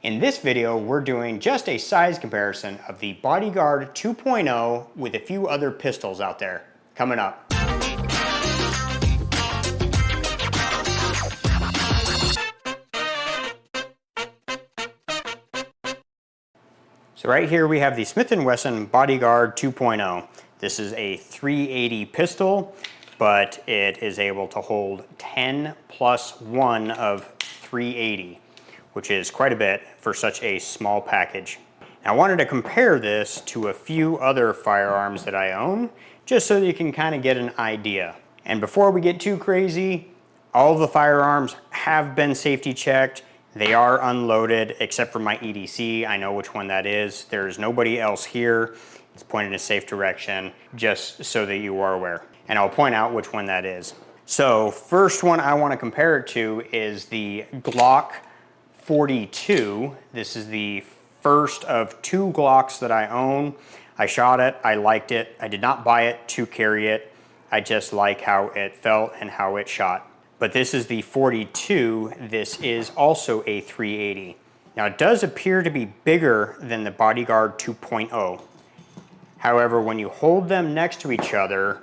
In this video, we're doing just a size comparison of the Bodyguard 2.0 with a few other pistols out there. Coming up. So right here we have the Smith & Wesson Bodyguard 2.0. This is a 380 pistol, but it is able to hold 10 plus 1 of 380, which is quite a bit for such a small package. Now, I wanted to compare this to a few other firearms that I own, just so that you can kind of get an idea. And before we get too crazy, all of the firearms have been safety checked. They are unloaded, except for my EDC. I know which one that is. There's nobody else here. It's pointed in a safe direction, just so that you are aware. And I'll point out which one that is. So, first one I want to compare it to is the Glock 42. This is the first of 2 Glocks that I own. I shot it, I liked it. I did not buy it to carry it. I just like how it felt and how it shot. But this is the 42. This is also a 380. Now, it does appear to be bigger than the Bodyguard 2.0. However, when you hold them next to each other,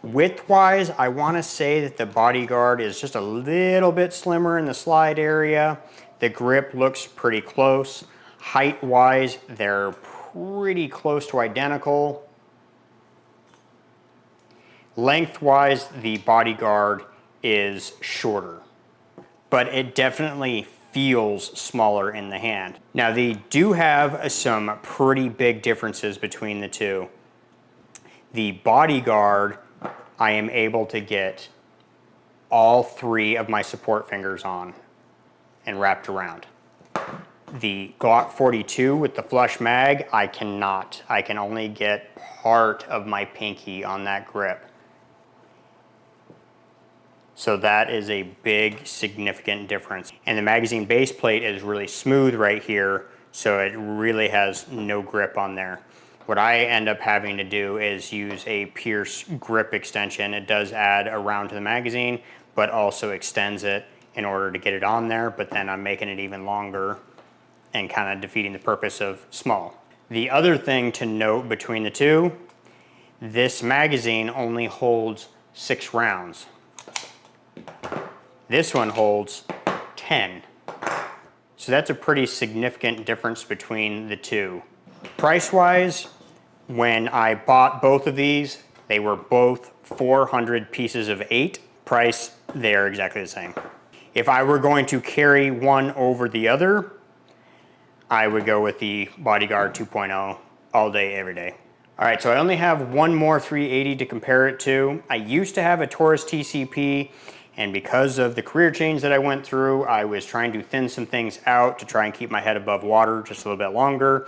width-wise, I want to say that the Bodyguard is just a little bit slimmer in the slide area. The grip looks pretty close. Height-wise, they're pretty close to identical. Length-wise, the Bodyguard is shorter, but it definitely feels smaller in the hand. Now, they do have some pretty big differences between the two. The Bodyguard, I am able to get all 3 of my support fingers on and wrapped around. The Glock 42 with the flush mag, I cannot. I can only get part of my pinky on that grip. So that is a big, significant difference. And the magazine base plate is really smooth right here, so it really has no grip on there. What I end up having to do is use a Pierce grip extension. It does add a round to the magazine, but also extends it in order to get it on there, but then I'm making it even longer and kind of defeating the purpose of small. The other thing to note between the two, this magazine only holds 6 rounds. This one holds 10. So that's a pretty significant difference between the two. Price-wise, when I bought both of these, they were both 400 pieces of 8. Price, they are exactly the same. If I were going to carry one over the other, I would go with the Bodyguard 2.0 all day, every day. All right, so I only have one more 380 to compare it to. I used to have a Taurus TCP, and because of the career change that I went through, I was trying to thin some things out to try and keep my head above water just a little bit longer.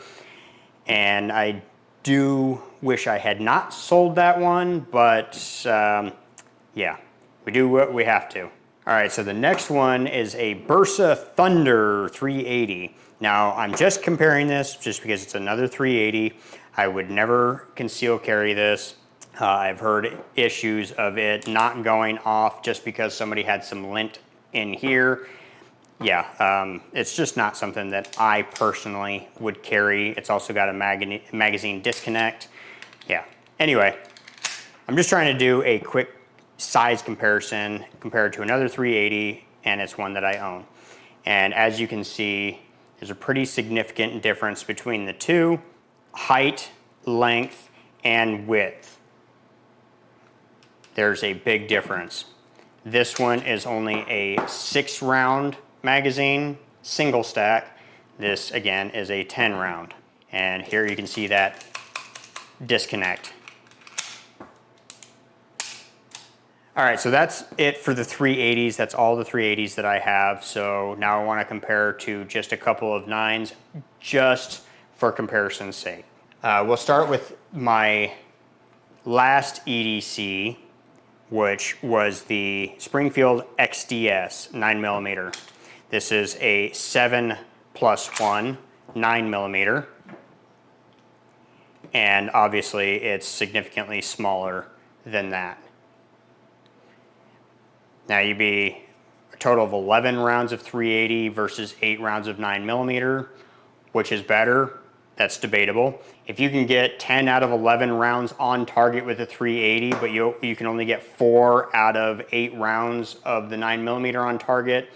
And I do wish I had not sold that one, but yeah, we do what we have to. All right, so the next one is a Bursa Thunder 380. Now, I'm just comparing this just because it's another 380. I would never conceal carry this. I've heard issues of it not going off just because somebody had some lint in here. Yeah, it's just not something that I personally would carry. It's also got a magazine disconnect. Yeah, anyway, I'm just trying to do a quick size comparison compared to another 380, and it's one that I own. And as you can see, there's a pretty significant difference between the two: height, length, and width. There's a big difference. This one is only a 6-round magazine, single stack. This, again, is a 10-round. And here you can see that disconnect. All right, so that's it for the 380s. That's all the 380s that I have. So now I want to compare to just a couple of 9s, just for comparison's sake. We'll start with my last EDC, which was the Springfield XDS 9mm. This is a 7+1 9mm, and obviously it's significantly smaller than that. Now, you'd be total of 11 rounds of 380 versus 8 rounds of 9mm, which is better, that's debatable. If you can get 10 out of 11 rounds on target with a 380, but you can only get 4 out of 8 rounds of the 9mm on target,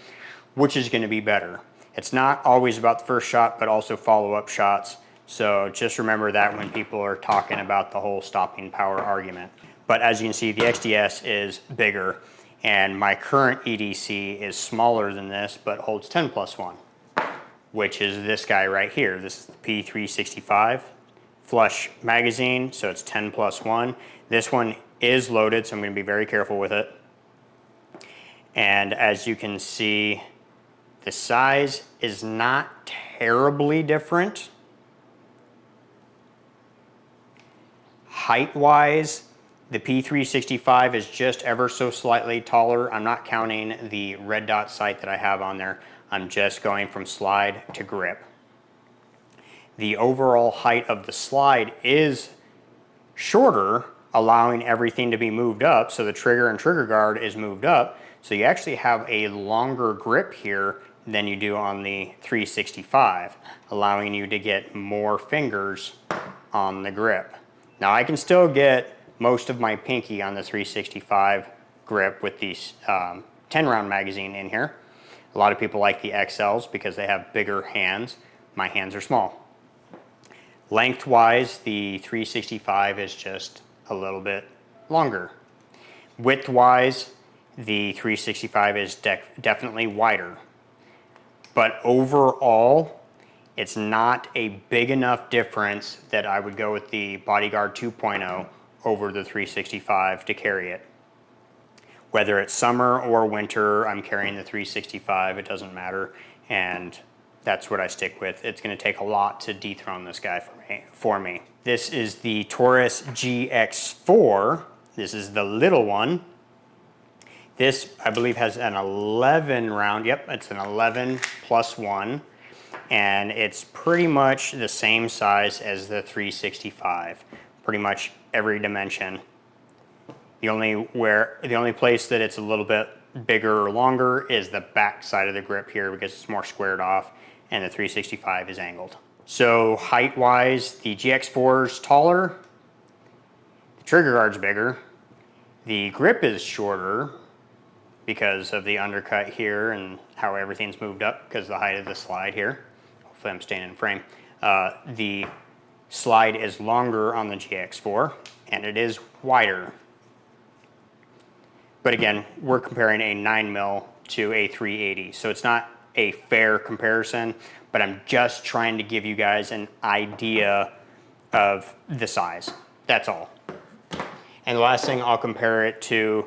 which is going to be better? It's not always about the first shot, but also follow-up shots. So just remember that when people are talking about the whole stopping power argument. But as you can see, the XDS is bigger, and my current EDC is smaller than this, but holds 10+1, which is this guy right here. This is the P365 flush magazine, so it's 10+1. This one is loaded, so I'm going to be very careful with it. And as you can see, the size is not terribly different. Height-wise, the P365 is just ever so slightly taller. I'm not counting the red dot sight that I have on there. I'm just going from slide to grip. The overall height of the slide is shorter, allowing everything to be moved up, so the trigger and trigger guard is moved up, so you actually have a longer grip here than you do on the 365, allowing you to get more fingers on the grip. Now I can still get most of my pinky on the 365 grip with the 10-round magazine in here. A lot of people like the XLs because they have bigger hands. My hands are small. Lengthwise, the 365 is just a little bit longer. Widthwise, the 365 is definitely wider. But overall, it's not a big enough difference that I would go with the Bodyguard 2.0 over the 365 to carry it. Whether it's summer or winter, I'm carrying the 365, it doesn't matter, and that's what I stick with. It's going to take a lot to dethrone this guy for me. This is the Taurus GX4. This is the little one. This, I believe, has an 11 round, yep, it's an 11+1, and it's pretty much the same size as the 365, pretty much every dimension. The only place that it's a little bit bigger or longer is the back side of the grip here because it's more squared off, and the 365 is angled. So height-wise, the GX4 is taller, the trigger guard's bigger, the grip is shorter because of the undercut here and how everything's moved up because of the height of the slide here. Hopefully I'm staying in frame. The slide is longer on the GX4 and it is wider. But again, we're comparing a 9mm to a 380, so it's not a fair comparison, but I'm just trying to give you guys an idea of the size. That's all. And the last thing I'll compare it to,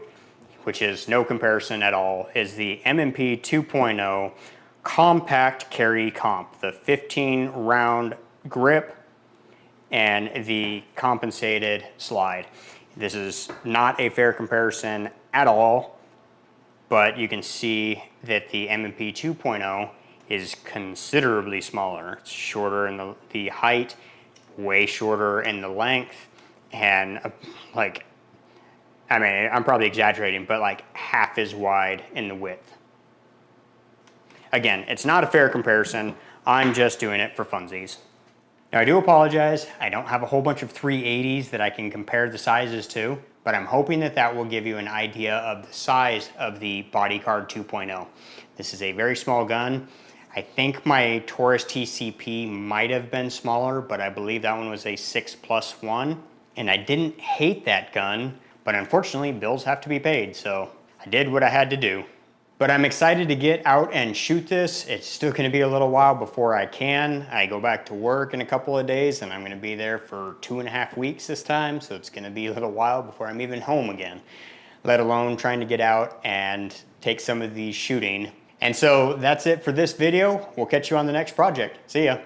which is no comparison at all, is the M&P 2.0 Compact Carry Comp, the 15-round grip and the compensated slide. This is not a fair comparison at all, but you can see that the M&P 2.0 is considerably smaller. It's shorter in the height, way shorter in the length, and like, I mean, I'm probably exaggerating, but like half as wide in the width. Again, it's not a fair comparison. I'm just doing it for funsies. Now I do apologize, I don't have a whole bunch of 380s that I can compare the sizes to, but I'm hoping that that will give you an idea of the size of the Bodyguard 2.0. This is a very small gun. I think my Taurus TCP might have been smaller, but I believe that one was a 6+1. And I didn't hate that gun, but unfortunately bills have to be paid, so I did what I had to do. But I'm excited to get out and shoot this. It's still gonna be a little while before I can. I go back to work in a couple of days and I'm gonna be there for 2.5 weeks this time, so it's gonna be a little while before I'm even home again, let alone trying to get out and take some of these shooting. And so that's it for this video. We'll catch you on the next project. See ya.